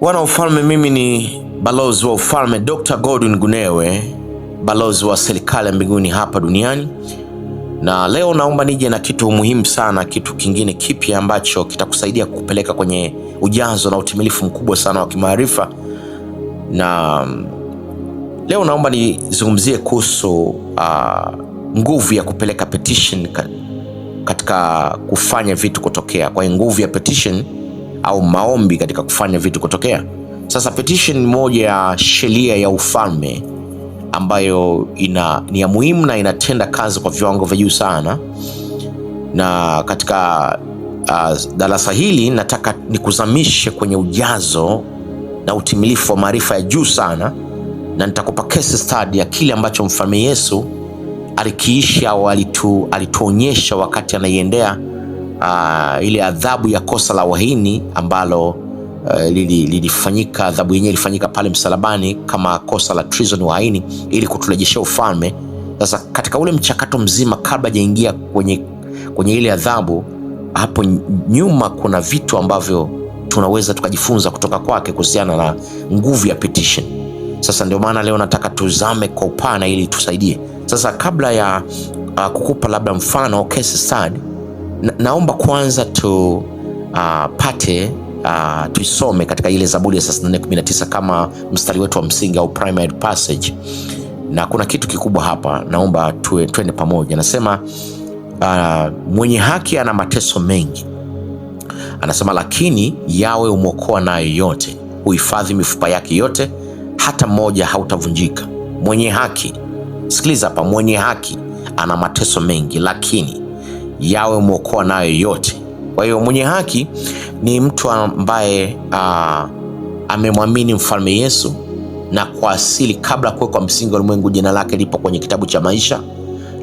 Wana ufalme, mimi ni balozi wa ufalme Dr. Godwin Gunewe, balozi wa serikali ya mbinguni hapa duniani. Na leo naomba nije na kitu muhimu sana, kitu kingine kipya ambacho kitakusaidia kupeleka kwenye ujazo na utimilifu mkubwa sana wa kimaarifa. Na leo naomba nizungumzie kuhusu nguvu ya kupeleka petition katika kufanya vitu kutokea. Kwa nguvu ya petition au maombi katika kufanya vitu kutokea. Sasa petition ni moja ya sheria ya ufalme ambayo ni ya muhimu na inatenda kazi kwa viwango vya juu sana. Na katika darasa hili nataka nikuzamishe kwenye ujazo na utimilifu wa maarifa ya juu sana, na nitakupa case study ya kile ambacho mfalme Yesu alikiisha au alituonyesha wakati anaiendea ile adhabu ya kosa la uhaini ambalo lilifanyika. Adhabu yenyewe ilifanyika pale msalabani kama kosa la treason, uhaini, ili kuturejeshea ufalme. Sasa katika ule mchakato mzima, kabla hajaingia kwenye ile adhabu, hapo nyuma kuna vitu ambavyo tunaweza tukajifunza kutoka kwake kuhusiana na nguvu ya petition. Sasa ndio maana leo nataka tuzame kwa upana ili tusaidie. Sasa kabla ya kukupa labda mfano au case study, naomba kwanza tuisome katika ile Zaburi ya 34:19 kama mstari wetu wa msingi au primary passage. Na kuna kitu kikubwa hapa, naomba twende pamoja. Nasema mwenye haki ana mateso mengi, anasema lakini Yawe umwokoa nayo yote, huhifadhi mifupa yake yote, hata mmoja hautavunjika. Mwenye haki, sikiliza hapa, mwenye haki ana mateso mengi, lakini Yawe umwokoa nayo yote. Kwa hiyo mwenye haki ni mtu ambaye amemwamini mfalme Yesu, na kwa asili kabla kuwekwa msingi wa ulimwengu jina lake lipo kwenye kitabu cha maisha,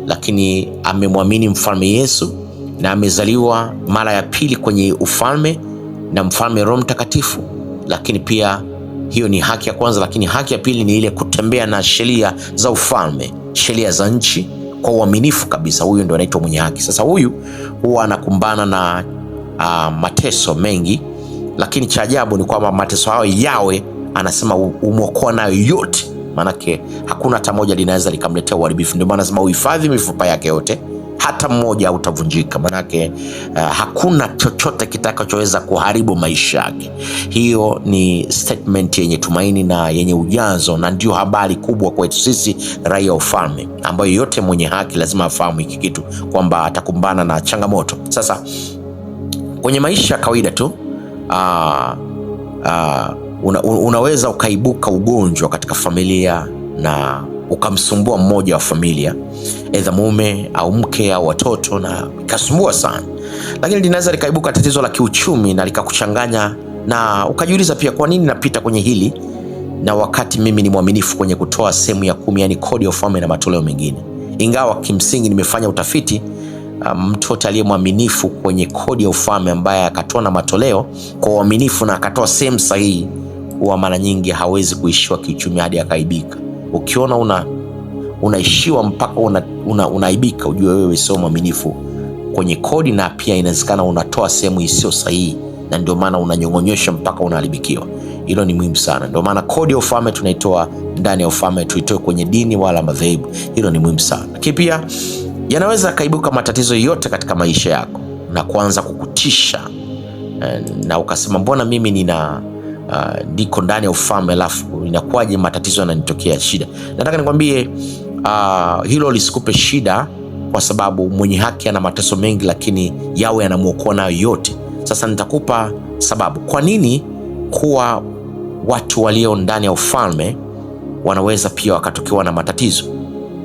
lakini amemwamini mfalme Yesu na amezaliwa mara ya pili kwenye ufalme na mfalme Roho Mtakatifu. Lakini pia hiyo ni haki ya kwanza, lakini haki ya pili ni ile kutembea na sheria za ufalme, sheria za nchi kwa uaminifu kabisa. Huyu ndio anaitwa mwenye haki. Sasa huyu huwa anakumbana na mateso mengi, lakini cha ajabu ni kwamba mateso hayo Yawe anasema umwokoa nayo yote. Manake hakuna hata moja linaweza likamletea uharibifu. Ndio maana anasema uhifadhi mifupa yake yote, hata mmoja hautavunjika. Manake hakuna chochote kitakachoweza kuharibu maisha yake. Hiyo ni statement yenye tumaini na yenye ujazo, na ndio habari kubwa kwetu sisi raia wa ufalme, ambayo yote mwenye haki lazima afahamu hiki kitu, kwamba atakumbana na changamoto. Sasa kwenye maisha ya kawaida tu unaweza ukaibuka ugonjwa katika familia na ukamsumbua mmoja wa familia, aidha mume au mke au watoto, na ikasumbua sana. Lakini linaweza likaibuka tatizo la kiuchumi na likakuchanganya, na ukajiuliza pia, kwa nini napita kwenye hili na wakati mimi ni mwaminifu kwenye kutoa sehemu ya 10, yani kodi ya ufalme na matoleo mengine. Ingawa kimsingi nimefanya utafiti, mtu yote aliye mwaminifu kwenye kodi ya ufalme ambaye akatoa na matoleo kwa uaminifu na akatoa sehemu sahihi, huwa mara nyingi hawezi kuishiwa kiuchumi hadi akaibika. Ukiona unaishiwa mpaka unaibika, ujue wewe sio mwaminifu kwenye kodi, na pia inawezekana unatoa sehemu isiyo sahihi, na ndio maana unanyong'onyesha mpaka unaharibikiwa. Hilo ni muhimu sana. Ndio maana kodi ya ufalme tunaitoa ndani ya ufalme, tuitoe kwenye dini wala madhehebu. Hilo ni muhimu sana. Lakini pia yanaweza kaibuka matatizo yote katika maisha yako na kuanza kukutisha, na ukasema mbona mimi niko ndani ya ufalme alafu inakuwaje matatizo yananitokea, shida. Nataka nikwambie hilo lisikupe shida, kwa sababu mwenye haki ana mateso mengi, lakini Yawe anamwokoa nayo yote. Sasa nitakupa sababu kwa nini kuwa watu walio ndani ya ufalme wanaweza pia wakatokewa na matatizo.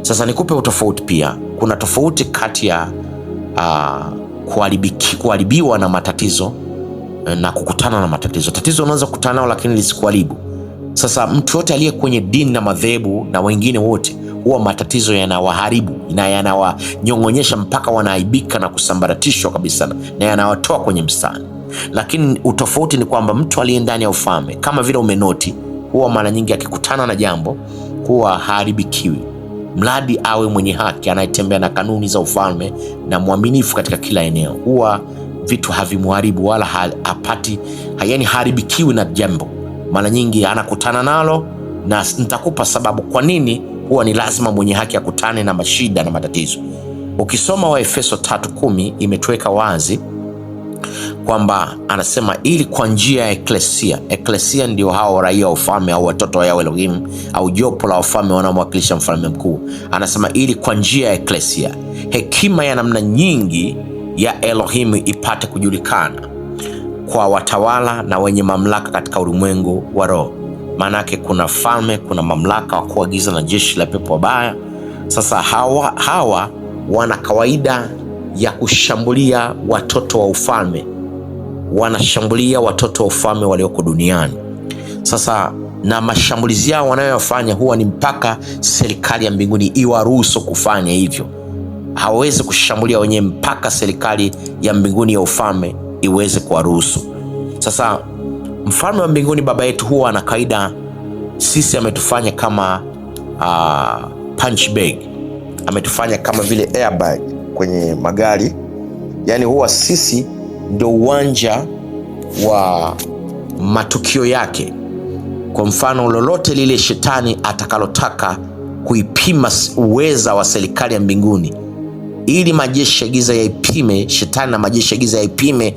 Sasa nikupe utofauti pia. Kuna tofauti kati ya kuharibiwa na matatizo na kukutana na matatizo. Tatizo unaweza kukutana nao lakini lisikuharibu. Sasa mtu yote aliye kwenye dini na madhehebu na wengine wote, huwa matatizo yanawaharibu na yanawanyong'onyesha mpaka wanaaibika na kusambaratishwa kabisa, na yanawatoa kwenye mstari. Lakini utofauti ni kwamba mtu aliye ndani ya ufalme, kama vile umenoti, huwa mara nyingi akikutana na jambo huwa haribikiwi, mradi awe mwenye haki, anayetembea na kanuni za ufalme na mwaminifu katika kila eneo. Huwa vitu havimuharibu wala hapati, yani haribikiwi na jambo. mara nyingi anakutana nalo, na nitakupa sababu kwa nini huwa ni lazima mwenye haki akutane na mashida na matatizo. Ukisoma Waefeso 3:10 imetuweka wazi kwamba anasema ili kwa njia ya eklesia ndio hao raia wa ufalme au watoto wa Yahweh Elohim au jopo la wafalme wanaomwakilisha mfalme mkuu. Anasema ili kwa njia ya eklesia hekima ya namna nyingi ya Elohim ipate kujulikana kwa watawala na wenye mamlaka katika ulimwengu wa roho. Maanake kuna falme, kuna mamlaka wa kuagiza na jeshi la pepo wabaya. Sasa hawa wana kawaida ya kushambulia watoto wa ufalme, wanashambulia watoto wa ufalme walioko duniani. Sasa na mashambulizi yao wanayofanya huwa ni mpaka serikali ya mbinguni iwaruhusu kufanya hivyo. Hawawezi kushambulia wenyewe mpaka serikali ya mbinguni ya ufalme iweze kuwaruhusu. Sasa mfalme wa mbinguni baba yetu huwa ana kaida, sisi ametufanya kama punch bag, ametufanya kama vile airbag kwenye magari. Yani huwa sisi ndio uwanja wa matukio yake. Kwa mfano, lolote lile shetani atakalotaka kuipima uweza wa serikali ya mbinguni, ili majeshi ya giza yaipime, shetani na majeshi ya giza yaipime,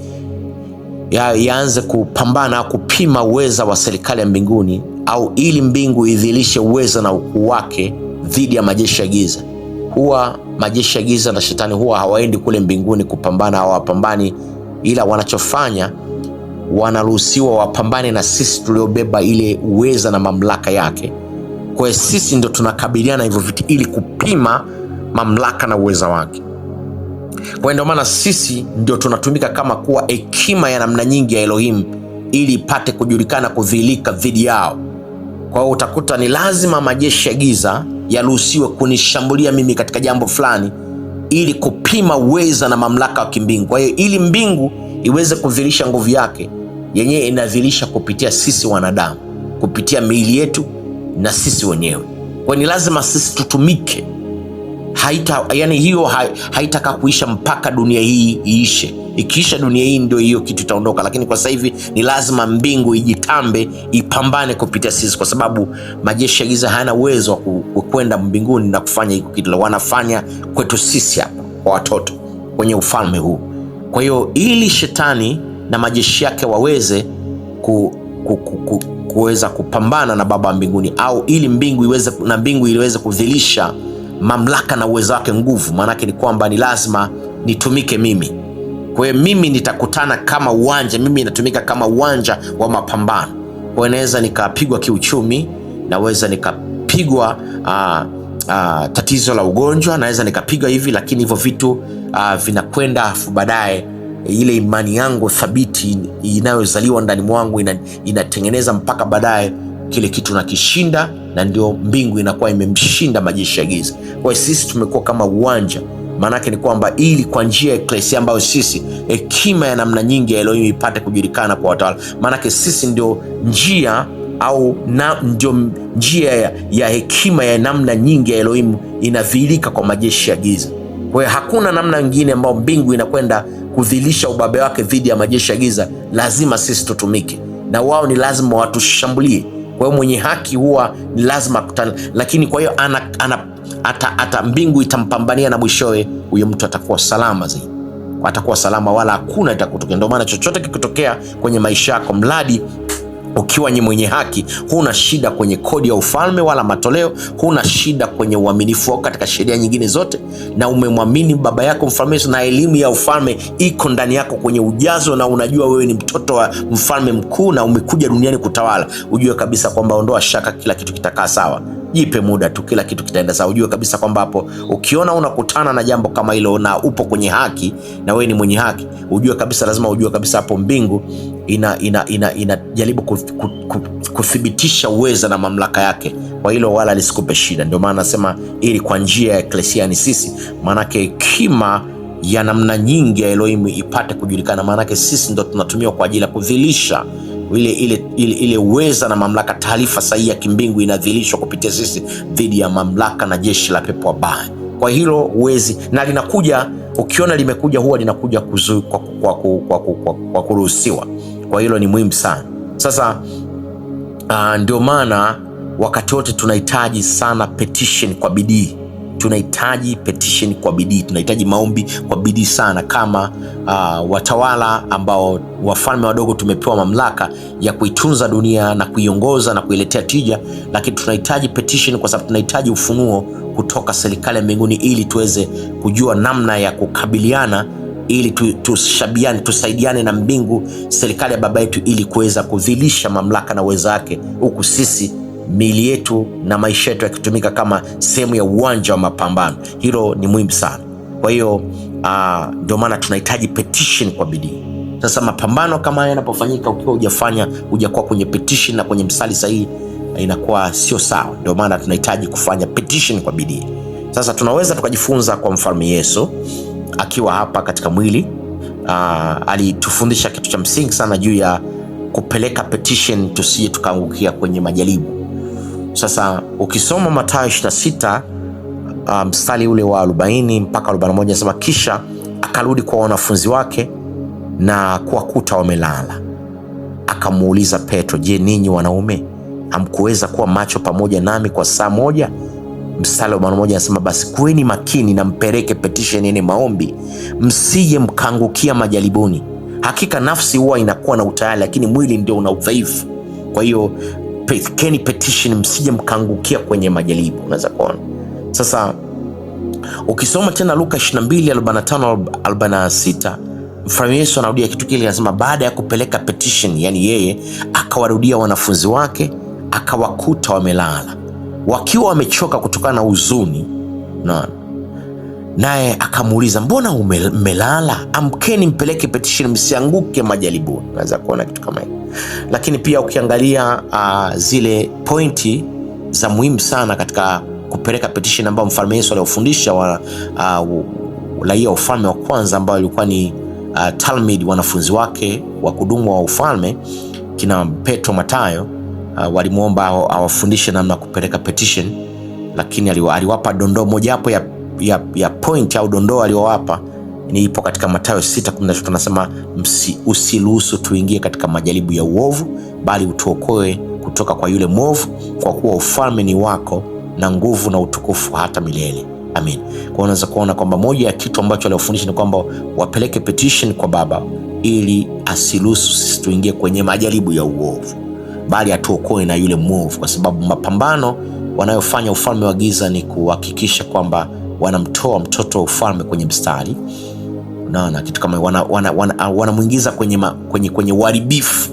yaanze kupambana au kupima uweza wa serikali ya mbinguni, au ili mbingu idhilishe uweza na ukuu wake dhidi ya majeshi ya giza. Huwa majeshi ya giza na shetani huwa hawaendi kule mbinguni kupambana, hawapambani, ila wanachofanya wanaruhusiwa wapambane na sisi tuliobeba ile uweza na mamlaka yake. Kwa hiyo sisi ndio tunakabiliana hivyo vitu ili kupima mamlaka na uweza wake. Kwa hiyo ndio maana sisi ndio tunatumika kama kuwa hekima ya namna nyingi ya Elohim ili ipate kujulikana, kudhihirika dhidi yao. Kwa hiyo utakuta ni lazima majeshi ya giza yaruhusiwe kunishambulia mimi katika jambo fulani ili kupima uweza na mamlaka wa kimbingu. Kwa hiyo ili mbingu iweze kudhihirisha nguvu yake, yenyewe inadhihirisha kupitia sisi wanadamu, kupitia miili yetu na sisi wenyewe. Kwa hiyo ni lazima sisi tutumike. Hiyo haitaka kuisha mpaka dunia hii iishe. Ikiisha dunia hii ndio hiyo kitu itaondoka, lakini kwa sasa hivi ni lazima mbingu ijitambe, ipambane kupitia sisi, kwa sababu majeshi ya giza hayana uwezo wa kwenda mbinguni na kufanya hiko kitu. Wanafanya kwetu sisi hapa kwa watoto kwenye ufalme huu. Kwa hiyo ili shetani na majeshi yake waweze kuweza kupambana na baba wa mbinguni, au ili mbingu iweze kudhihirisha mamlaka na uwezo wake, nguvu, maanake ni kwamba ni lazima nitumike mimi. Kwa hiyo mimi nitakutana kama uwanja, mimi natumika kama uwanja wa mapambano. Kwa hiyo naweza nikapigwa kiuchumi, naweza nikapigwa tatizo la ugonjwa, naweza nikapigwa hivi, lakini hivyo vitu vinakwenda, afu baadaye ile imani yangu thabiti inayozaliwa ndani mwangu inatengeneza mpaka baadaye kile kitu nakishinda, na ndio mbingu inakuwa imemshinda majeshi ya giza. Kwa hiyo sisi tumekuwa kama uwanja. Maanake ni kwamba ili kwa njia ya eklesia ambayo sisi hekima ya namna nyingi ya Elohim ipate kujulikana kwa watawala. Maanake sisi ndio njia ndio njia ya hekima ya namna nyingi ya Elohim inadhihirika kwa majeshi ya giza. Kwa hiyo hakuna namna nyingine ambayo mbingu inakwenda kudhihirisha ubabe wake dhidi ya majeshi ya giza. Lazima sisi tutumike, na wao ni lazima watushambulie. Kwa hiyo mwenye haki huwa ni lazima kutana, lakini kwa hiyo ata mbingu itampambania, na mwishowe huyo mtu atakuwa salama zaidi, atakuwa salama, wala hakuna itakutokea. Ndio maana chochote kikitokea kwenye maisha yako, mradi ukiwa ni mwenye haki, huna shida kwenye kodi ya ufalme wala matoleo, huna shida kwenye uaminifu wako katika sheria nyingine zote, na umemwamini baba yako mfalme, na elimu ya ufalme iko ndani yako kwenye ujazo, na unajua wewe ni mtoto wa mfalme mkuu na umekuja duniani kutawala. Ujue kabisa kwamba, ondoa shaka, kila kitu kitakaa sawa. Jipe muda tu, kila kitu kitaenda sawa. Ujue kabisa kwamba hapo ukiona unakutana na jambo kama hilo na upo kwenye haki na wewe ni mwenye haki, ujue kabisa, lazima ujue kabisa hapo mbingu inajaribu kuthibitisha uweza na mamlaka yake. Kwa hilo wala lisikupe shida. Ndio maana nasema ili kwa njia ya eklesia ni sisi, maanake hekima ya namna nyingi ya Elohim ipate kujulikana. Maanake sisi ndo tunatumiwa kwa ajili ya kudhihirisha ile uweza na mamlaka. Taarifa sahihi ya kimbingu inadhihirishwa kupitia sisi dhidi ya mamlaka na jeshi la pepo wabaya. Kwa hilo uwezi, na linakuja, ukiona limekuja huwa linakuja kwa kuruhusiwa. Kwa hilo ni muhimu sana. Sasa Ndio maana wakati wote tunahitaji sana petition kwa bidii. Tunahitaji petition kwa bidii, tunahitaji maombi kwa bidii sana, kama watawala ambao wafalme wadogo tumepewa mamlaka ya kuitunza dunia na kuiongoza na kuiletea tija, lakini tunahitaji petition kwa sababu tunahitaji ufunuo kutoka serikali ya mbinguni ili tuweze kujua namna ya kukabiliana, ili tushabiane, tusaidiane na mbingu, serikali ya baba yetu, ili kuweza kudhilisha mamlaka na uwezo wake, huku sisi miili yetu na maisha yetu yakitumika kama sehemu ya uwanja wa mapambano. Hilo ni muhimu sana. Kwa hiyo ndio maana tunahitaji petition kwa bidii. Sasa mapambano kama haya yanapofanyika ukiwa hujakuwa kwenye petition na kwenye mstari sahihi, inakuwa sio sawa. Ndio maana tunahitaji kufanya petition kwa bidii. Sasa tunaweza tukajifunza kwa mfalme Yesu akiwa hapa katika mwili. Alitufundisha kitu cha msingi sana juu ya kupeleka petition, tusije tukaangukia kwenye majaribu. Sasa ukisoma Mathayo 26 mstari ule wa 40 mpaka 41, nasema kisha akarudi kwa wanafunzi wake na kuwakuta wamelala. Akamuuliza Petro, je, ninyi wanaume hamkuweza kuwa macho pamoja nami kwa saa moja? Mstari wa 41 anasema basi kuweni makini na mpeleke petition, yani maombi, msije mkaangukia majaribuni. Hakika nafsi huwa inakuwa na utayari, lakini mwili ndio una udhaifu. Kwa hiyo pelekeni petition, msije mkaangukia kwenye majaribu. Unaweza kuona sasa, ukisoma tena Luka 22:45-46, mfalme Yesu anarudia kitu kile, anasema baada ya kupeleka petition, yani yeye akawarudia wanafunzi wake, akawakuta wamelala wakiwa wamechoka kutokana na huzuni. Naye akamuuliza, mbona mmelala? Amkeni mpeleke petition, msianguke majaribuni. Unaweza kuona kitu kama hiyo. Lakini pia ukiangalia zile pointi za muhimu sana katika kupeleka petition ambao mfalme Yesu aliofundisha raia wa ufalme wa kwanza ambao ilikuwa ni Talmud, wanafunzi wake wa kudumu wa ufalme, kina Petro, Mathayo, walimuomba awafundishe namna kupeleka petition, lakini aliwapa dondoo moja hapo ya point au dondoo aliowapa ni ipo katika Mathayo 6:13, anasema usiruhusu tuingie katika majaribu ya uovu, bali utuokoe kutoka kwa yule mwovu, kwa kuwa ufalme ni wako na nguvu na utukufu hata milele. Amen. Kwa unaweza kuona kwamba moja ya kitu ambacho aliwafundisha ni kwamba wapeleke petition kwa Baba ili asiruhusu sisi tuingie kwenye majaribu ya uovu, bali atuokoe na yule mwovu, kwa sababu mapambano wanayofanya ufalme wa giza ni kuhakikisha kwamba wanamtoa mtoto wa ufalme kwenye mstari, na kitu kama wanamuingiza kwenye uharibifu.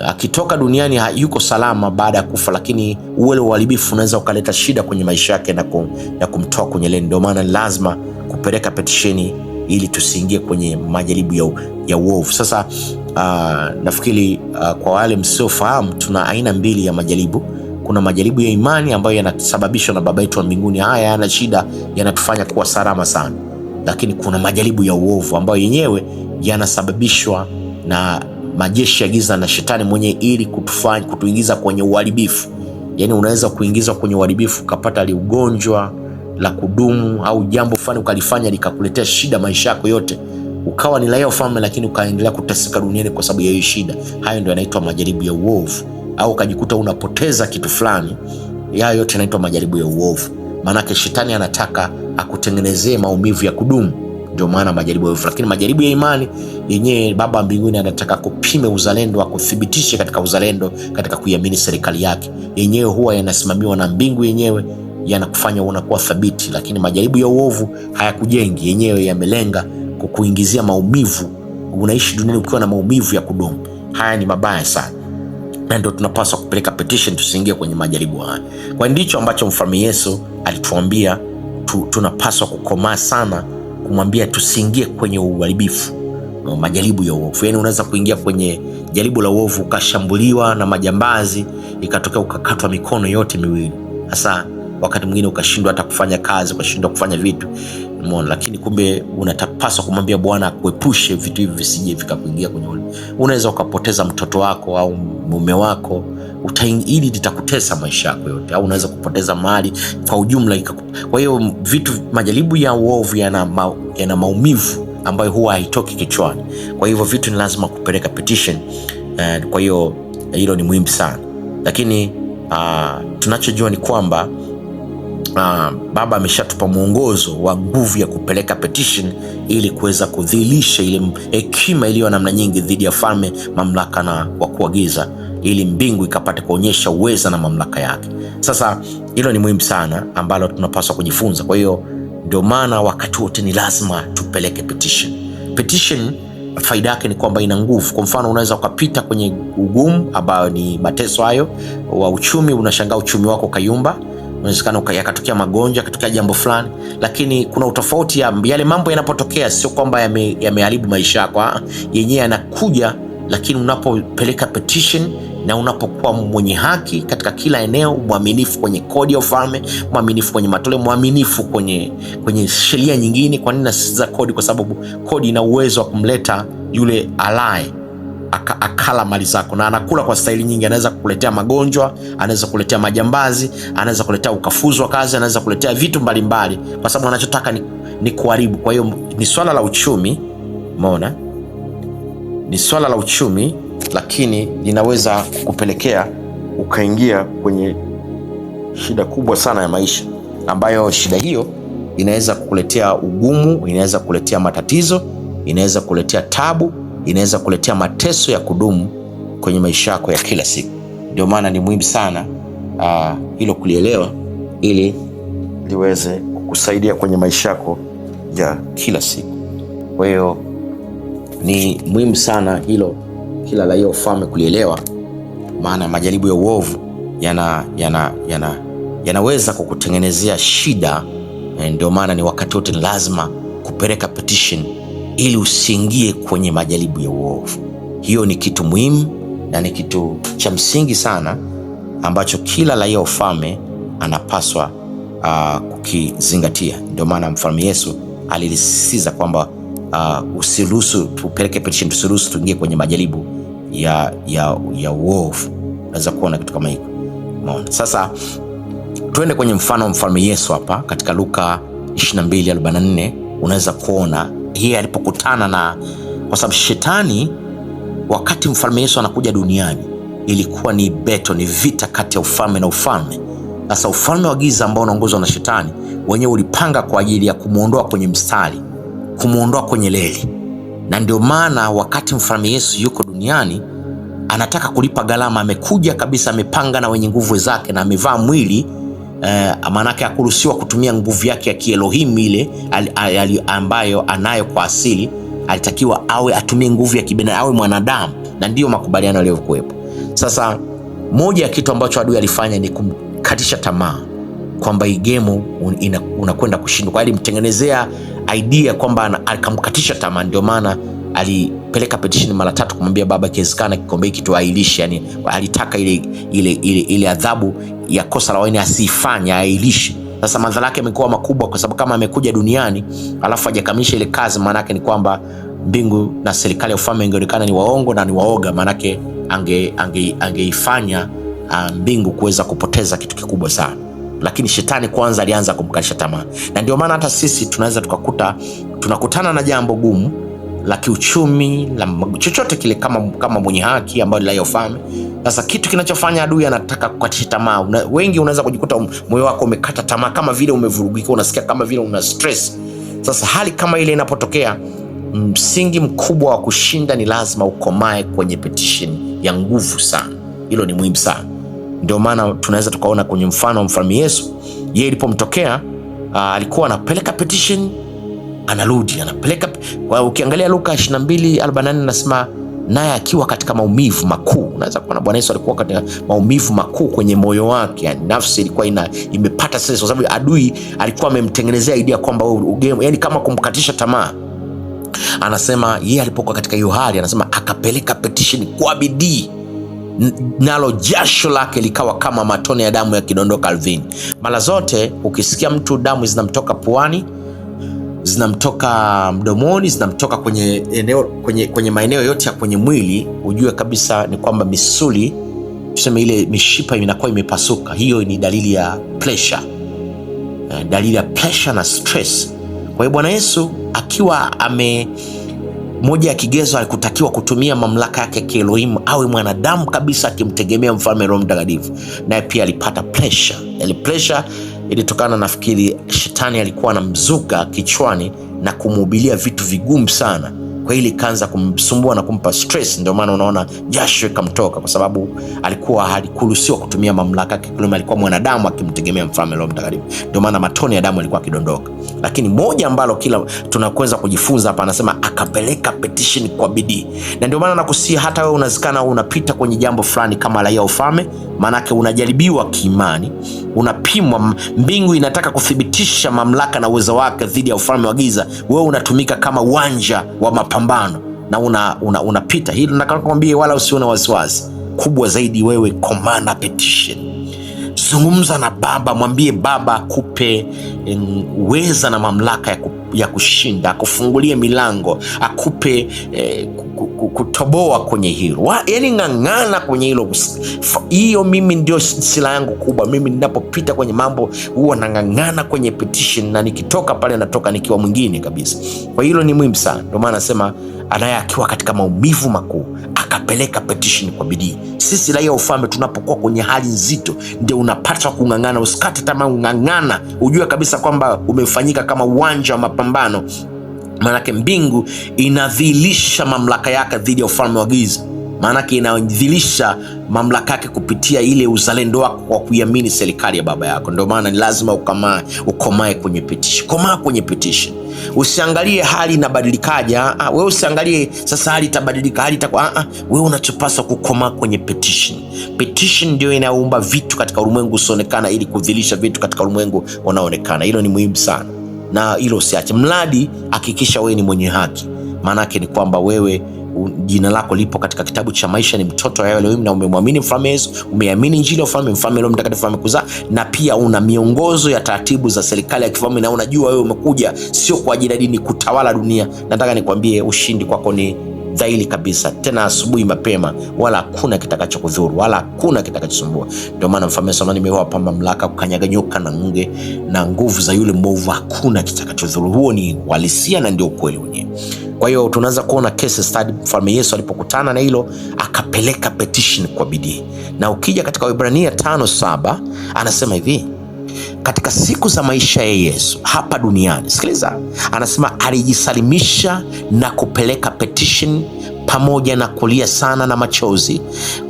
Akitoka duniani yuko salama baada ya kufa, lakini ule uharibifu unaweza ukaleta shida kwenye maisha yake na kumtoa kwenye leni. Ndio maana lazima kupeleka petisheni ili tusiingie kwenye majaribu ya uovu. Sasa nafikiri kwa wale msiofahamu, tuna aina mbili ya majaribu. Kuna majaribu ya imani ambayo yanasababishwa na Baba yetu wa mbinguni. Haya yana shida, yanatufanya kuwa salama sana. Lakini kuna majaribu ya uovu ambayo yenyewe yanasababishwa na majeshi ya giza na shetani mwenyewe, ili kutuingiza kwenye uharibifu. Yani unaweza kuingizwa kwenye uharibifu, ukapata ugonjwa la kudumu au jambo fulani ukalifanya likakuletea shida maisha yako yote, ukawa ni raia ufalme, lakini ukaendelea kuteseka duniani kwa sababu ya hiyo shida. Hayo ndio yanaitwa majaribu ya uovu. Au ukajikuta unapoteza kitu fulani, hayo yote yanaitwa majaribu ya uovu. Maana shetani anataka akutengenezee maumivu ya kudumu, ndio maana majaribu ya uovu. Lakini majaribu ya imani yenyewe, Baba mbinguni anataka kupime uzalendo, akuthibitishe katika uzalendo, katika kuiamini serikali yake. Yenyewe huwa yanasimamiwa na mbingu yenyewe, yanakufanya unakuwa thabiti. Lakini majaribu ya uovu hayakujengi, yenyewe yamelenga kukuingizia maumivu, unaishi duniani ukiwa na maumivu ya kudumu. Haya ni mabaya sana, na ndio tunapaswa kupeleka petition tusiingie kwenye majaribu haya. Kwa ndicho ambacho mfalme Yesu alituambia tunapaswa kukomaa sana, kumwambia tusiingie kwenye uharibifu, majaribu ya uovu. Yani unaweza kuingia kwenye jaribu la uovu ukashambuliwa na majambazi, ikatokea ukakatwa mikono yote miwili. Sasa wakati mwingine ukashindwa hata kufanya kazi, ukashindwa kufanya vitu. Umeona? Lakini kumbe unatapaswa kumwambia Bwana kuepushe vitu hivi visije vikakuingia kwenye ule. Unaweza ukapoteza mtoto wako au mume wako, ili litakutesa maisha yako yote, au unaweza kupoteza mali kwa ujumla. Kwa hiyo majaribu ya uovu yana maumivu ambayo huwa haitoki kichwani. Kwa hivyo vitu ni lazima kupeleka petition. Kwa hiyo hilo ni muhimu sana. lakini tunachojua ni kwamba Baba ameshatupa mwongozo wa nguvu ya kupeleka petition ili kuweza kudhihirisha ile hekima iliyo namna nyingi dhidi ya falme, mamlaka na wakuu wa giza, ili mbingu ikapate kuonyesha uweza na mamlaka yake. Sasa hilo ni muhimu sana ambalo tunapaswa kujifunza. Kwa hiyo ndio maana wakati wote ni lazima tupeleke petition. Petition faida yake ni kwamba ina nguvu. Kwa mfano, unaweza ukapita kwenye ugumu ambayo ni mateso hayo wa uchumi, unashangaa uchumi wako kayumba, unawezekana yakatokea magonjwa, yakatokea jambo fulani, lakini kuna utofauti ya yale mambo yanapotokea, sio kwamba yameharibu maisha yako, yenyewe yanakuja. Lakini unapopeleka petition na unapokuwa mwenye haki katika kila eneo, mwaminifu kwenye kodi ya ufalme, mwaminifu kwenye matoleo, mwaminifu kwenye sheria nyingine. Kwa nini nasisitiza kodi? Kwa sababu kodi ina uwezo wa kumleta yule alaye akala mali zako, na anakula kwa staili nyingi. Anaweza kukuletea magonjwa, anaweza kukuletea majambazi, anaweza kukuletea ukafuzwa kazi, anaweza kukuletea vitu mbalimbali, kwa sababu anachotaka ni kuharibu. Kwa hiyo ni swala la uchumi, umeona, ni swala la uchumi, lakini linaweza kupelekea ukaingia kwenye shida kubwa sana ya maisha, ambayo shida hiyo inaweza kukuletea ugumu, inaweza kukuletea matatizo, inaweza kukuletea tabu, inaweza kuletea mateso ya kudumu kwenye maisha yako ya kila siku. Ndio maana ni muhimu sana hilo kulielewa, ili liweze kukusaidia kwenye maisha yako ya kila siku. Kwa hiyo ni muhimu sana hilo, kila raia ufalme kulielewa, maana majaribu ya uovu yanaweza kukutengenezea shida. Ndio maana ni wakati wote lazima kupeleka petition ili usiingie kwenye majaribu ya uovu. Hiyo ni kitu muhimu na ni kitu cha msingi sana ambacho kila raia ufalme anapaswa kukizingatia. Ndio maana Mfalme Yesu alilisisitiza kwamba usiruhusu tupeleke petition, tusiruhusu tuingie kwenye majaribu ya uovu. Unaweza kuona kitu kama hiko. Sasa tuende kwenye mfano wa Mfalme Yesu hapa katika Luka 22:44. Unaweza kuona yeye alipokutana na, kwa sababu shetani wakati Mfalme Yesu anakuja duniani ilikuwa ni beto, ni vita kati ya ufalme na ufalme. Sasa ufalme wa giza ambao unaongozwa na shetani wenyewe ulipanga kwa ajili ya kumuondoa kwenye mstari, kumuondoa kwenye leli. Na ndio maana wakati Mfalme Yesu yuko duniani anataka kulipa gharama, amekuja kabisa, amepanga na wenye nguvu zake na amevaa mwili, maanake hakuruhusiwa kutumia nguvu yake ya kielohim ile ambayo anayo kwa asili. Alitakiwa atumie nguvu ya kibinadamu, awe mwanadamu, na ndio makubaliano yaliyokuwepo. Sasa moja ya kitu ambacho adui alifanya ni kumkatisha tamaa kwamba hii game unakwenda kushindwa. Kwa hiyo alimtengenezea idea kwamba akamkatisha tamaa. Ndio maana alipeleka petition mara 3 kumwambia Baba, ikiwezekana kikombe hiki tuailishe. Yani alitaka ile adhabu ya kosa la waini asifanye, ailishe. Sasa madhara yake yamekuwa makubwa, kwa sababu kama amekuja duniani alafu hajakamilisha ile kazi, maana yake ni kwamba mbingu na serikali ya ufalme ingeonekana ni waongo na ni waoga. Maana yake angeifanya mbingu kuweza kupoteza kitu kikubwa sana. Lakini shetani kwanza alianza kumkatisha tamaa, na ndio maana hata sisi tunaweza tunakutana na jambo gumu la kiuchumi, la chochote kile, kama mwenye haki ambayo ni la ufalme. Sasa kitu kinachofanya adui anataka kukatisha tamaa. Wengi unaweza kujikuta moyo wako umekata tamaa, kama vile umevurugika, unasikia kama vile una stress. Sasa hali kama ile inapotokea, msingi mkubwa wa kushinda ni lazima ukomae kwenye petition ya nguvu sana. Hilo ni muhimu sana. Ndio maana tunaweza tukaona kwenye mfano wa Mfalme Yesu, yeye ilipomtokea alikuwa anapeleka petition, anarudi anapeleka. Kwa ukiangalia Luka 22:44 nasema naye akiwa katika maumivu makuu. Unaweza kuona Bwana Yesu alikuwa katika maumivu makuu kwenye moyo wake, yani nafsi ilikuwa imepata stress, kwa sababu adui alikuwa amemtengenezea idea kwamba ugame, yani kama kumkatisha tamaa. Anasema yeye alipokuwa katika hiyo hali, anasema akapeleka petition kwa bidii, nalo jasho lake likawa kama matone ya damu yakidondoka ardhini. Mara zote ukisikia mtu damu zinamtoka puani, zinamtoka mdomoni, zinamtoka kwenye maeneo yote ya kwenye mwili, ujue kabisa ni kwamba misuli, tuseme ile mishipa inakuwa imepasuka. Hiyo ni dalili ya pressure, dalili ya pressure na stress. Kwa hiyo Bwana Yesu akiwa moja ya kigezo alikutakiwa kutumia mamlaka yake Elohim, awe mwanadamu kabisa akimtegemea mfalme Roho Mtakatifu. Naye pia alipata pressure. Ile pressure ilitokana, nafikiri shetani alikuwa anamzuga kichwani na kumhubiria vitu vigumu sana. Kwa hiyo ikaanza kumsumbua na kumpa stress. Ndio maana unaona jasho ikamtoka, kwa sababu alikuwa halikuruhusiwa kutumia mamlaka yake. Alikuwa mwanadamu akimtegemea mfalme Roho Mtakatifu, ndio maana matone ya damu yalikuwa kidondoka. Lakini moja ambalo kila tunaweza kujifunza hapa, anasema akapeleka petition kwa bidii. Na ndio maana nakusia hata wewe unazikana unapita kwenye jambo fulani kama raia wa ufalme, maana yake unajaribiwa kiimani, unapimwa. Mbingu inataka kuthibitisha mamlaka na uwezo wake dhidi ya ufalme wa giza. Wewe unatumika kama uwanja wa mapambano na unapita. Hilo nataka kukwambia, wala usione wasiwasi. Kubwa zaidi, wewe command petition. Zungumza na Baba, mwambie Baba akupe uweza na mamlaka ya kushinda, akufungulie milango, akupe kutoboa kwenye hilo. Yaani ng'ang'ana kwenye hilo. Hiyo mimi ndio silaha yangu kubwa. Mimi ninapopita kwenye mambo huwa nang'ang'ana kwenye petition, na nikitoka pale natoka nikiwa mwingine kabisa. Kwa hilo ni muhimu sana. Ndio maana nasema anaye akiwa katika maumivu makuu akapeleka petition kwa bidii. Sisi raia wa ufalme tunapokuwa kwenye hali nzito ndio unapaswa kung'ang'ana. Usikate tamaa, ung'ang'ana. Ujue kabisa kwamba umefanyika kama uwanja wa mapambano. Maanake mbingu inadhihirisha mamlaka yake dhidi ya ufalme wa giza. Maanake inadhihirisha mamlaka yake kupitia ile uzalendo wako kwa kuiamini serikali ya baba yako. Ndio maana ni lazima ukomae kwenye petition. Komaa kwenye petition. Usiangalie hali inabadilikaje. Wewe usiangalie sasa hali itabadilika, hali itakuwa. Wewe unachopaswa kukomaa kwenye petition. Petition ndio inaumba vitu katika ulimwengu usionekana ili kudhihirisha vitu katika ulimwengu unaoonekana. Hilo ni muhimu sana. Na hilo usiache. Mradi hakikisha wewe ni mwenye haki. Maana yake ni kwamba wewe jina lako lipo katika kitabu cha maisha, ni mtoto wa Elohim, na umemwamini mfalme Yesu, umeamini injili ya ufalme, mfalme Roho Mtakatifu amekuzaa, na pia una miongozo ya taratibu za serikali ya kifalme, na unajua wewe umekuja sio kwa ajili ya dini, kutawala dunia. Nataka nikwambie ushindi kwako ni dhahiri kabisa, tena asubuhi mapema, wala hakuna kitakachokudhuru, wala hakuna kitakachosumbua. Ndio maana mfalme Solomoni amewapa mamlaka kukanyaga nyoka na nge na nguvu za yule mwovu, hakuna kitakachodhuru. Huo ni uhalisia na ndio ukweli wenyewe. Kwa hiyo tunaweza kuona case study, mfalme Yesu alipokutana na hilo akapeleka petition kwa bidii. Na ukija katika Waebrania 5:7 anasema hivi, katika siku za maisha ya Yesu hapa duniani, sikiliza, anasema alijisalimisha na kupeleka petition pamoja na kulia sana na machozi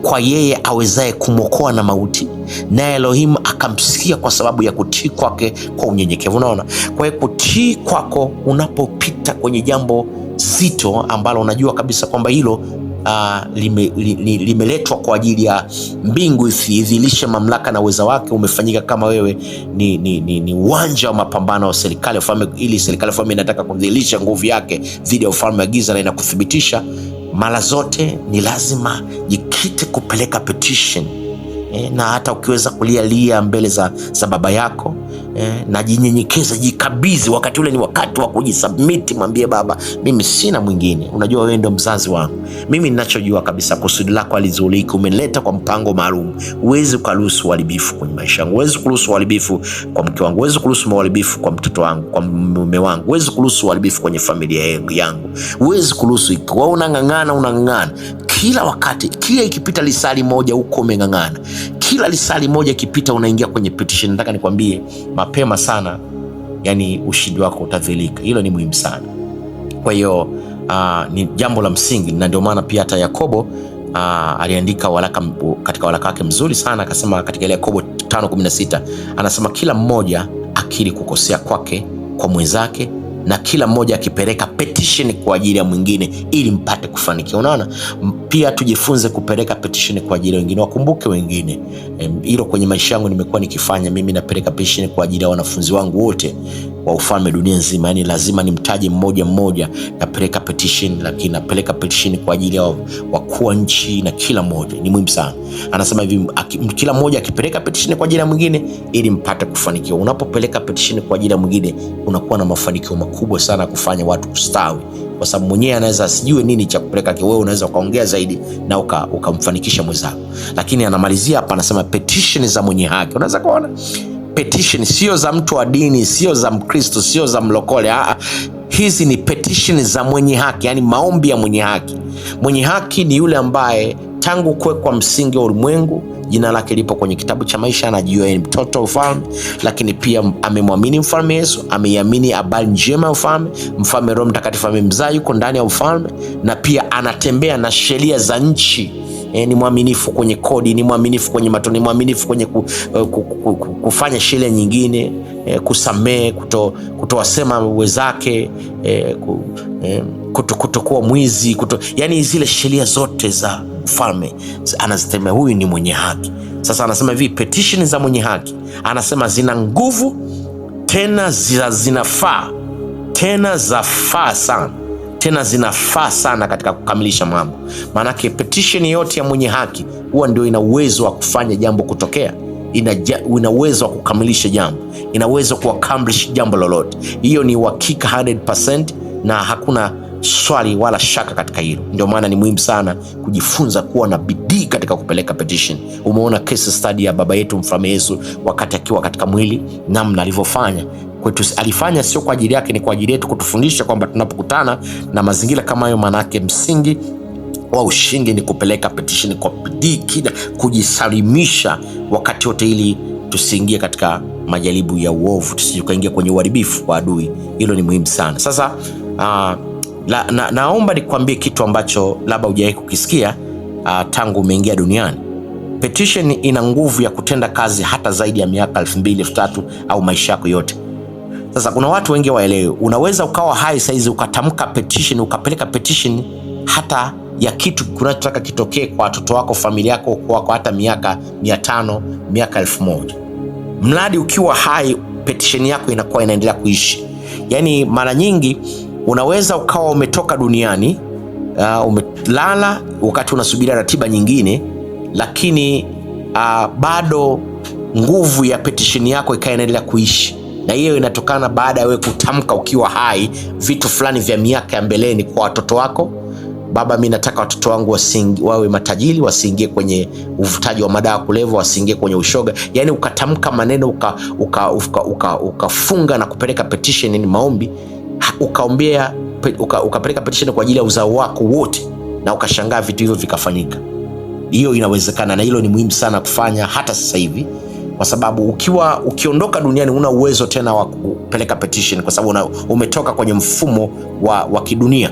kwa yeye awezaye kumwokoa na mauti, naye Elohim akamsikia kwa sababu ya kutii kwake kwa unyenyekevu. Unaona, kwa hiyo kutii kwako unapopita kwenye jambo zito ambalo unajua kabisa kwamba hilo limeletwa kwa ajili ya mbingu idhihirishe mamlaka na uweza wake, umefanyika kama wewe ni uwanja wa mapambano wa serikali ya ufalme, ili serikali ya ufalme inataka kudhihirisha nguvu yake dhidi ya ufalme wa giza na inakuthibitisha. Mara zote ni lazima jikite kupeleka petition. Na hata ukiweza kulia mbele za baba yako, na jinyenyekeza, jikabidhi. Wakati ule ni wakati wa kujisubmit, mwambie Baba, mimi sina mwingine, unajua wewe ndio mzazi wangu. Mimi ninachojua kabisa kusudi lako alizulika, umenileta kwa mpango maalum. Huwezi kuruhusu uharibifu kwenye maisha yangu, huwezi kuruhusu uharibifu kwa mke wangu, huwezi kuruhusu uharibifu kwa mtoto wangu, kwa mume wangu, huwezi kuruhusu uharibifu kwenye familia yangu, huwezi kuruhusu. Wewe unang'ang'ana kila wakati, kila ikipita lisali moja huko umeng'ang'ana, kila lisali moja ikipita unaingia kwenye petition. Nataka nikwambie mapema sana, yani ushindi wako utadhilika. Hilo ni muhimu sana. Kwa hiyo ni jambo la msingi, na ndio maana pia hata Yakobo aliandika katika waraka wake mzuri sana, akasema katika ile Yakobo 5:16 anasema kila mmoja akiri kukosea kwake kwa mwenzake, na kila mmoja akipeleka petition kwa ajili ya mwingine ili mpate kufanikiwa. Unaona, pia tujifunze kupeleka petition kwa ajili ya wengine, wakumbuke wengine. Hilo kwenye maisha yangu nimekuwa nikifanya. Mimi napeleka petition kwa ajili ya wanafunzi wangu wote wa ufalme dunia nzima, yani lazima nimtaje mmoja mmoja, napeleka petition. Lakini napeleka petition kwa ajili ya wakuu wa nchi na kila mmoja, ni muhimu sana. Anasema hivi, kila mmoja akipeleka petition kwa ajili ya mwingine ili mpate kufanikiwa. Unapopeleka petition kwa ajili ya mwingine unakuwa na mafanikio makubwa sana kufanya watu kustawi, kwa sababu mwenyewe anaweza asijue nini cha kupeleka, wewe unaweza ukaongea zaidi na ukamfanikisha mwenzako. Lakini anamalizia hapa, anasema petition za mwenye haki. Unaweza kuona petition sio za mtu wa dini, sio za Mkristo, sio za mlokole. hizi ni petition za mwenye haki, yani maombi ya mwenye haki. Mwenye haki ni yule ambaye tangu kuwekwa msingi wa ulimwengu jina lake lipo kwenye kitabu cha maisha, anajua ni mtoto wa ufalme, lakini pia amemwamini mfalme Yesu, ameiamini habari njema ya ufalme, mfalme Roho Mtakatifu amemzaa, yuko ndani ya ufalme, na pia anatembea na sheria za nchi. Ni mwaminifu kwenye kodi, ni mwaminifu kwenye matoni, ni mwaminifu kwenye kufanya sheria nyingine, kusamehe, kutowasema wenzake, kutokuwa mwizi, yani zile sheria zote za ufalme anazitembea. Huyu ni mwenye haki. Sasa anasema hivi, petition za mwenye haki anasema zina nguvu, tena zinafaa, tena zafaa sana, tena zinafaa sana katika kukamilisha mambo. Maanake petition yote ya mwenye haki huwa ndio ina uwezo wa kufanya jambo kutokea, ina uwezo wa kukamilisha jambo, ina uwezo kuaccomplish jambo lolote. Hiyo ni uhakika 100%, na hakuna swali wala shaka katika hilo. Ndio maana ni muhimu sana kujifunza kuwa na bidii katika kupeleka petition. Umeona case study ya baba yetu mfalme Yesu wakati akiwa katika mwili, namna alivyofanya kwetu. Alifanya sio kwa ajili yake, ni kwa ajili yetu, kutufundisha kwamba tunapokutana na mazingira kama hayo, manake msingi wa ushindi ni kupeleka petition kwa bidii, kila kujisalimisha wakati wote, ili tusiingie katika majaribu ya uovu, tusikaingia kwenye uharibifu wa adui. Hilo ni muhimu sana. Sasa naomba nikwambie kitu ambacho labda hujawahi kukisikia tangu umeingia duniani. Petition ina nguvu ya kutenda kazi hata zaidi ya miaka 2000, 3000 au maisha yako yote. Sasa kuna watu wengi waelewe, unaweza ukawa hai saizi ukatamka petition, ukapeleka petition hata ya kitu kunachotaka kitokee kwa watoto wako, familia yako, kwa hata miaka 500, miaka 1000. Mradi ukiwa hai, petition yako inakuwa inaendelea kuishi. Yani mara nyingi unaweza ukawa umetoka duniani, umelala wakati unasubiria ratiba nyingine, lakini bado nguvu ya petition yako ikaendelea kuishi, na hiyo inatokana baada ya wewe kutamka ukiwa hai vitu fulani vya miaka ya mbeleni kwa watoto wako. Baba, mimi nataka watoto wangu wawe matajiri, wasiingie kwenye uvutaji wa madawa kulevya, wasiingie kwenye ushoga. Yani ukatamka maneno, ukafunga na kupeleka petition, ni maombi, ukaombea, ukapeleka petition kwa ajili ya uzao wako wote, na ukashangaa vitu hivyo vikafanyika. Hiyo inawezekana, na hilo ni muhimu sana kufanya hata sasa hivi, kwa sababu ukiondoka duniani una uwezo tena wa kupeleka petition, kwa sababu umetoka kwenye mfumo wa kidunia.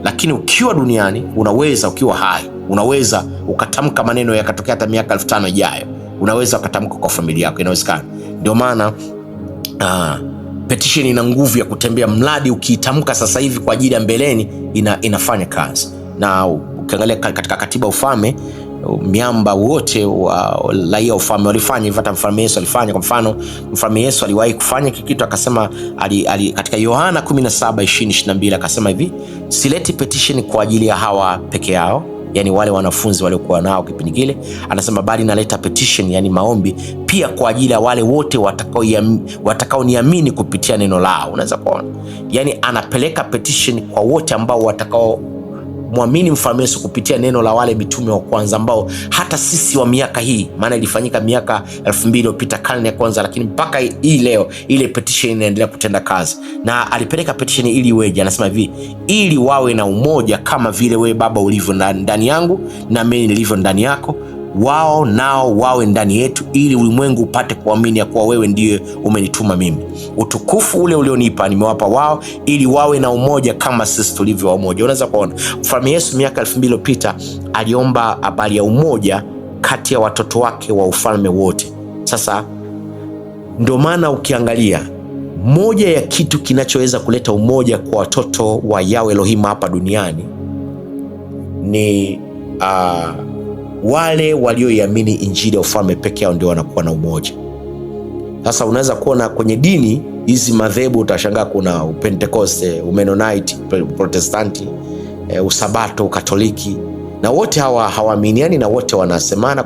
Lakini ukiwa duniani unaweza, ukiwa hai unaweza ukatamka maneno yakatokea hata miaka 5000 ijayo, unaweza ukatamka kwa familia yako, inawezekana. Ndio maana petition ina nguvu ya kutembea, mradi ukiitamka sasa hivi kwa ajili ya mbeleni inafanya kazi. Na ukiangalia katika katiba ufalme, miamba wote wa raia ufalme walifanya hivyo, hata mfalme Yesu alifanya. Kwa mfano, mfalme Yesu aliwahi kufanya kitu, akasema katika Yohana 17:20-22 akasema hivi, sileti petition kwa ajili ya hawa peke yao, yani wale wanafunzi waliokuwa nao kipindi kile, anasema bali naleta petition, yani maombi pia kwa ajili ya wale wote watakaoniamini kupitia neno lao. Unaweza kuona, yani anapeleka petition kwa wote ambao watakao muamini mfalme Yesu kupitia neno la wale mitume wa kwanza, ambao hata sisi wa miaka hii, maana ilifanyika miaka 2000 iliyopita, karne ya kwanza, lakini mpaka hii leo ile petition inaendelea kutenda kazi. Na alipeleka petition ili iweje? Anasema hivi, ili wawe na umoja kama vile wewe Baba ulivyo ndani yangu na mimi nilivyo ndani yako, wao nao wawe ndani yetu, ili ulimwengu upate kuamini ya kuwa wewe ndiye umenituma mimi. Utukufu ule ulionipa nimewapa wao, ili wawe na umoja kama sisi tulivyo umoja. Unaweza kuona mfalme Yesu miaka 2000 iliyopita aliomba habari ya umoja kati ya watoto wake wa ufalme wote. Sasa ndio maana ukiangalia, moja ya kitu kinachoweza kuleta umoja kwa watoto wa Yahweh Elohim hapa duniani ni wale walioiamini injili ya ufalme peke yao ndio wanakuwa na umoja. Sasa unaweza kuona kwenye dini hizi madhehebu, utashangaa kuna Pentecoste, Mennonite, Protestanti, Usabato, Katoliki, na wote hawa hawaaminiani, na wote wanasemana.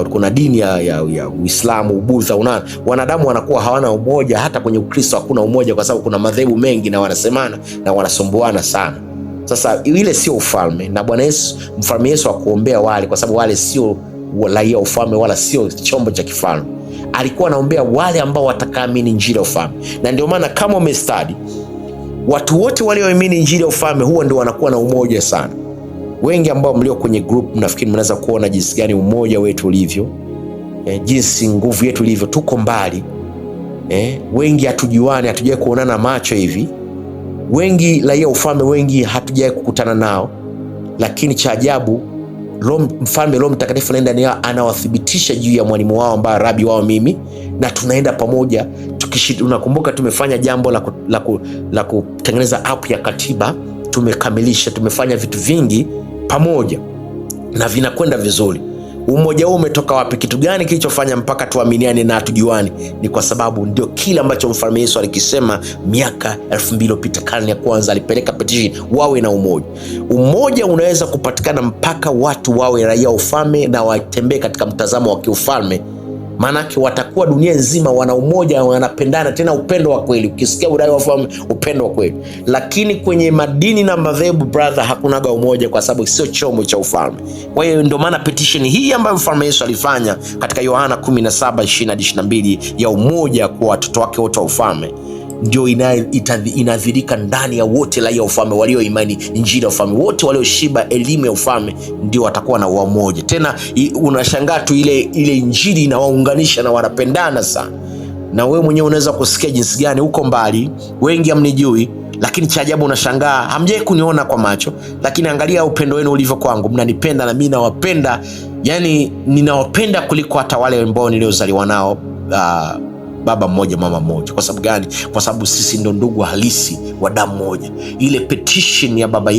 Kuna dini ya Uislamu, Ubudha. Wanadamu wanakuwa hawana umoja. Hata kwenye Ukristo hakuna umoja, kwa sababu kuna madhehebu mengi na wanasemana na wanasumbuana sana. Sasa ile sio ufalme, na Bwana Yesu, mfalme Yesu akuombea wale, kwa sababu wale sio raia ufalme wala sio chombo cha kifalme. Alikuwa anaombea wale ambao watakaamini injili ya ufalme. Na ndio maana kama umestudy, Watu wote walioamini injili ya ufalme huwa ndio wanakuwa na umoja sana. Wengi ambao mlio kwenye group nafikiri mnaweza kuona jinsi gani umoja wetu ulivyo, jinsi nguvu yetu ilivyo. Tuko mbali, wengi hatujuani, hatujawahi kuonana macho hivi. Wengi raia ufalme, wengi hatujawahi kukutana nao, lakini cha ajabu mfalme Roho Mtakatifu anaenda ni anawathibitisha juu ya mwalimu wao ambaye rabi wao mimi, na tunaenda pamoja unakumbuka tumefanya jambo la kutengeneza app ya katiba, tumekamilisha, tumefanya vitu vingi pamoja na vinakwenda vizuri. Umoja huu umetoka wapi? Kitu gani kilichofanya mpaka tuaminiane na tujuane? Ni kwa sababu ndio kile ambacho mfalme Yesu alikisema miaka 2000 iliyopita, karne ya kwanza, alipeleka petition wawe na umoja. Umoja unaweza kupatikana mpaka watu wawe raia ufalme na watembee katika mtazamo wa kiufalme. Maanake watakuwa dunia nzima wana umoja, wanapendana, tena upendo wa kweli. Ukisikia udai wa falme, upendo wa kweli. Lakini kwenye madini na madhehebu brother, hakunaga umoja kwa sababu sio chombo cha ufalme. Kwa hiyo ndio maana petition hii ambayo mfalme Yesu alifanya katika Yohana 17:20-22 ya umoja kwa watoto wake wote wa ufalme, ndio inadhirika ndani ya wote raia ufalme walio imani injili ya ufalme. Wote walioshiba elimu ya ufalme ndio watakuwa na umoja. Tena unashangaa tu ile injili inawaunganisha na wanapendana sana. Na wewe mwenyewe unaweza kusikia jinsi gani uko mbali, wengi hamnijui, lakini cha ajabu unashangaa hamjawahi kuniona kwa macho, lakini angalia upendo wenu ulivyo kwangu. Mnanipenda na mimi nawapenda, yani ninawapenda kuliko hata wale ambao niliozaliwa nao baba mmoja mama mmoja. Kwa sababu gani? Kwa sababu sisi ndo ndugu halisi wa damu moja. Ile petition ya baba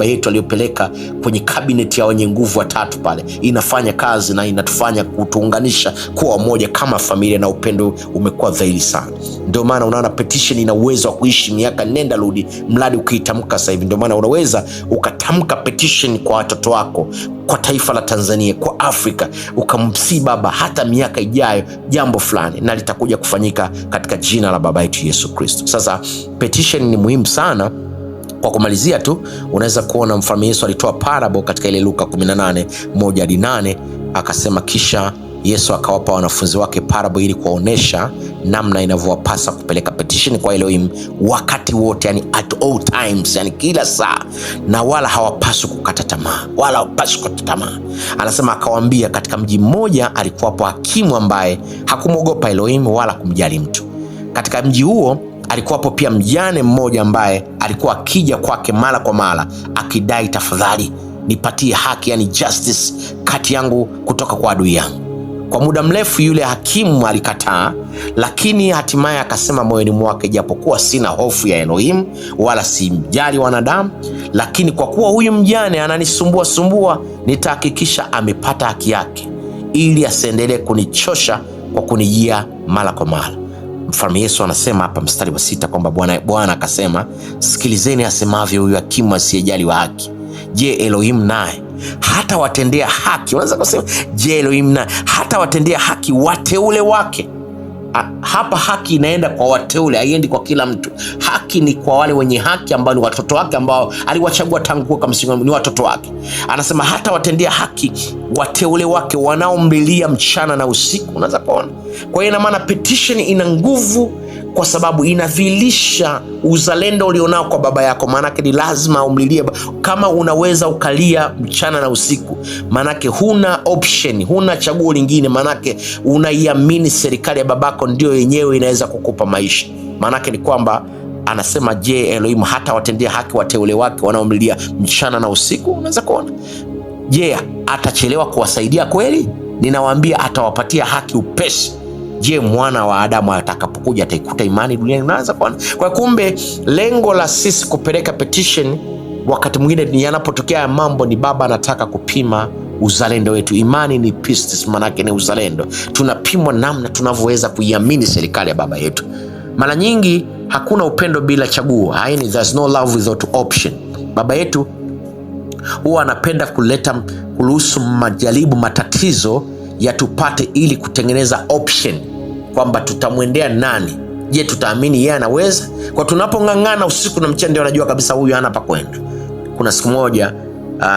yetu aliyopeleka kwenye cabinet ya wenye nguvu watatu pale inafanya kazi na inatufanya kutuunganisha kuwa moja kama familia, na upendo umekuwa dhahiri sana. Ndio maana unaona petition ina uwezo wa kuishi miaka nenda rudi, mradi ukiitamka sasa hivi. Ndio maana unaweza ukatamka petition kwa watoto wako, kwa taifa la Tanzania, kwa Afrika, ukamsii baba hata miaka ijayo jambo fulani, na litakuja kufanyika katika jina la baba yetu Yesu Kristo. Sasa petition ni muhimu sana. Kwa kumalizia tu, unaweza kuona mfalme Yesu alitoa parable katika ile Luka 18:1-8, akasema kisha Yesu akawapa wanafunzi wake parable ili kuwaonesha namna inavyowapasa kupeleka petition kwa Elohim wakati wote, yani at all times, yani kila saa, na wala hawapaswi kukata tamaa, Anasema akawaambia, katika mji mmoja alikuwapo hakimu ambaye hakumwogopa Elohim wala kumjali mtu. Katika mji huo alikuwapo pia mjane mmoja ambaye alikuwa akija kwake mara kwa mara akidai, tafadhali nipatie haki, yani justice, kati yangu kutoka kwa adui yangu. Kwa muda mrefu yule hakimu alikataa, lakini hatimaye akasema moyoni mwake, japokuwa sina hofu ya Elohim wala simjali wanadamu, lakini kwa kuwa huyu mjane ananisumbua, nitahakikisha amepata haki yake, ili asiendelee kunichosha kwa kunijia mara kwa mara. Mfalme Yesu anasema hapa mstari wa 6 kwamba Bwana akasema, sikilizeni asemavyo huyu hakimu asiyejali wa haki. Je, Elohim naye hata watendea haki? Unaweza kusema, je, Elohim naye hata watendea haki wateule wake? Hapa haki inaenda kwa wateule, haiendi kwa kila mtu. Haki ni kwa wale wenye haki ambao ni watoto wake, ambao aliwachagua tangu kuweka msingi, ni watoto wake. Anasema hata watendea haki wateule wake wanaomlilia mchana na usiku. Unaweza kuona. Kwa hiyo ina maana petition ina nguvu kwa sababu inadhihirisha uzalendo ulionao kwa baba yako. Maanake ni lazima umlilie. Kama unaweza ukalia mchana na usiku, maanake huna option, huna chaguo lingine. Maanake unaiamini serikali ya babako ndio yenyewe inaweza kukupa maisha. Maanake ni kwamba anasema, je, Elohim hata watendea haki wateule wake wanaomlilia mchana na usiku? Unaweza kuona. Je, atachelewa kuwasaidia kweli? Ninawaambia atawapatia haki upesi. Je, mwana wa Adamu atakapokuja ataikuta imani duniani? Unaanza kuona. Kwa kumbe lengo la sisi kupeleka petition wakati mwingine yanapotokea mambo ni baba anataka kupima uzalendo wetu. Imani ni pistis, manake ni uzalendo. Tunapimwa namna tunavyoweza kuiamini serikali ya baba yetu. Mara nyingi hakuna upendo bila chaguo. Haini, there's no love without option. Baba yetu huwa anapenda kuruhusu majaribu, matatizo yatupate ili kutengeneza option kwamba tutamwendea nani. Je, tutaamini yeye anaweza? Kwa tunapong'ang'ana usiku na mchana, ndio anajua kabisa huyu hana pa kwenda. Kuna siku moja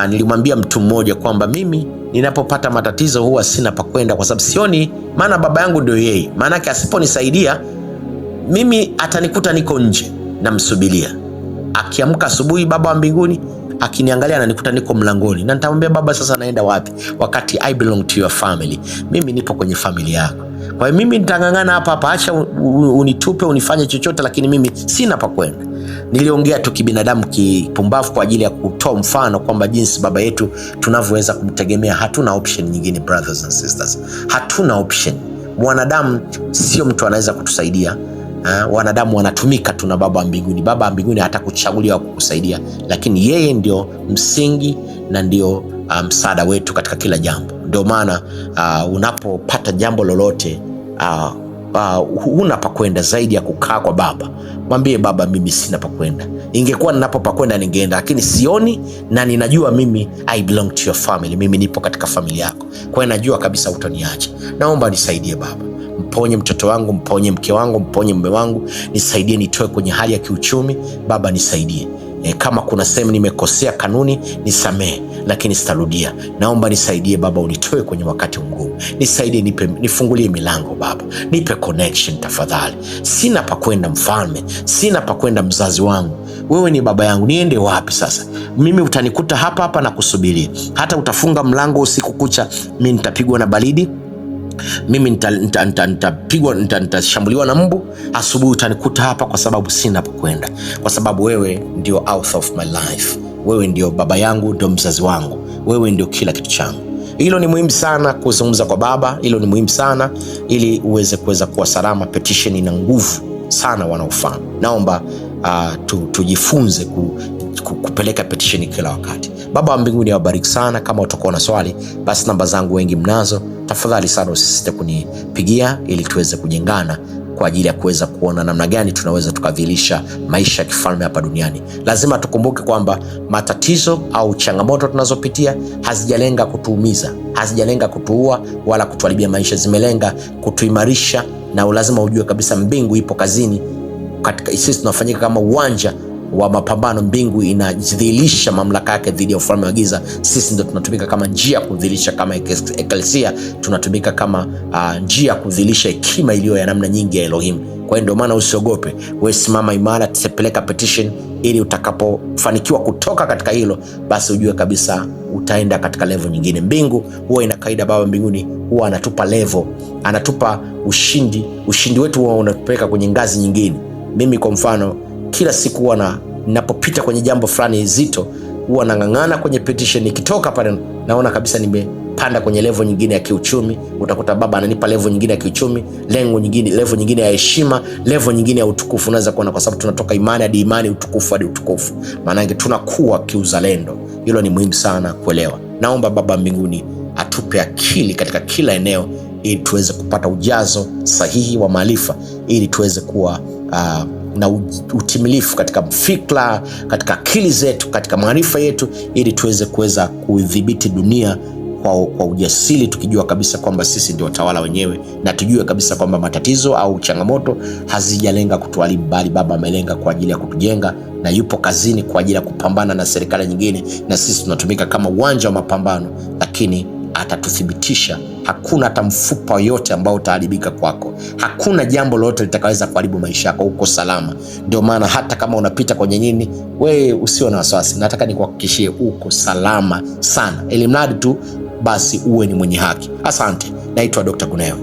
nilimwambia mtu mmoja kwamba mimi ninapopata matatizo huwa sina pa kwenda, kwa sababu sioni, maana baba yangu ndio yeye. Maana yake asiponisaidia mimi atanikuta niko nje namsubiria. Akiamka asubuhi, Baba wa mbinguni akiniangalia ananikuta niko mlangoni, na nitamwambia Baba, sasa naenda wapi? Wakati I belong to your family, mimi nipo kwenye familia yako. Kwa hiyo mimi nitangangana hapa, acha unitupe, unifanye chochote, lakini mimi sina pa kwenda. Niliongea tu kibinadamu, kipumbavu, kwa ajili ya kutoa mfano kwamba jinsi baba yetu tunavyoweza kumtegemea. Hatuna option nyingine, brothers and sisters, hatuna option. Mwanadamu sio mtu anaweza kutusaidia. Wanadamu wanatumika tu na Baba wa mbinguni. Baba wa mbinguni hatakuchagulia kukusaidia, lakini yeye ndio msingi na ndio msaada wetu katika kila jambo. Ndio maana unapopata jambo lolote, huna pa kwenda zaidi ya kukaa kwa Baba. Mwambie Baba, mimi sina pa kwenda. Ingekuwa ninapo pa kwenda ningeenda, lakini sioni, na ninajua mimi I belong to your family. Mimi nipo katika familia yako, kwa hiyo najua kabisa utaniacha. Naomba nisaidie Baba, mponye mtoto wangu, mponye mke wangu, mponye mume wangu, nisaidie nitoe kwenye hali ya kiuchumi. Baba nisaidie. Kama kuna sehemu nimekosea kanuni, nisamehe, lakini sitarudia. Naomba nisaidie Baba, unitoe kwenye wakati mgumu. Nisaidie, nifungulie milango Baba, nipe connection tafadhali. Sina pa kwenda Mfalme, sina pa kwenda mzazi wangu. Wewe ni baba yangu, niende wapi sasa? Mimi utanikuta hapa hapa na kusubiria. Hata utafunga mlango usiku kucha, mimi nitapigwa na baridi, mimi nitapigwa, nitashambuliwa na mbu. Asubuhi utanikuta hapa, kwa sababu sina pa kwenda, kwa sababu wewe ndio author of my life. Wewe ndio baba yangu, ndio mzazi wangu, wewe ndio kila kitu changu. Hilo ni muhimu sana kuzungumza kwa Baba, hilo ni muhimu sana ili uweze kuweza kuwa salama. Petition ina nguvu sana wanaofanya. Naomba tujifunze kupeleka petition kila wakati. Baba wa mbinguni awabariki sana. Kama utakuwa na swali, basi namba zangu wengi mnazo, tafadhali sana usisite kunipigia ili tuweze kujengana kwa ajili ya kuweza kuona namna gani tunaweza tukadhihirisha maisha ya kifalme hapa duniani. Lazima tukumbuke kwamba matatizo au changamoto tunazopitia hazijalenga kutuumiza, hazijalenga kutuua wala kutuharibia maisha, zimelenga kutuimarisha. Na lazima ujue kabisa mbingu ipo kazini. Katika sisi tunafanyika kama uwanja wa mapambano. Mbingu inadhihirisha mamlaka yake dhidi ya ufalme wa giza. Sisi ndio tunatumika kama njia kudhihirisha, kama eklesia tunatumika kama njia kudhihirisha hekima iliyo ya namna nyingi ya Elohim. Kwa hiyo ndio maana usiogope, wewe simama imara, tusipeleka petition, ili utakapofanikiwa kutoka katika hilo, basi ujue kabisa utaenda katika level nyingine. Mbingu huwa ina kaida, Baba mbinguni huwa anatupa level, anatupa ushindi. Ushindi wetu huwa unatupeleka kwenye ngazi nyingine. Mimi kwa mfano, kila siku huwa ninapopita kwenye jambo fulani zito, huwa nang'ang'ana kwenye petition. Nikitoka pale naona kabisa nimepanda kwenye level nyingine ya kiuchumi. Utakuta Baba ananipa level nyingine ya kiuchumi, level nyingine ya heshima, level nyingine ya utukufu. Unaweza kuona, kwa sababu tunatoka imani hadi imani, utukufu hadi utukufu. Maana yake tunakuwa kiuzalendo. Hilo ni muhimu sana kuelewa. Naomba Baba mbinguni atupe akili katika kila eneo, ili tuweze kupata ujazo sahihi wa maarifa, ili tuweze kuwa na utimilifu katika fikra, katika akili zetu, katika maarifa yetu, ili tuweze kuweza kudhibiti dunia kwa ujasiri, tukijua kabisa kwamba sisi ndio watawala wenyewe, na tujue kabisa kwamba matatizo au changamoto hazijalenga kutuharibu, bali Baba amelenga kwa ajili ya kutujenga, na yupo kazini kwa ajili ya kupambana na serikali nyingine, na sisi tunatumika kama uwanja wa mapambano, lakini atatuthibitisha. Hakuna hata mfupa yote ambao utaharibika kwako. Hakuna jambo lolote litakaweza kuharibu maisha yako. Uko salama. Ndio maana hata kama unapita kwenye nini, wewe usiwe na wasiwasi. Nataka nikuhakikishie uko salama sana, ili mradi tu basi uwe ni mwenye haki. Asante. Naitwa Dr. Guneyo.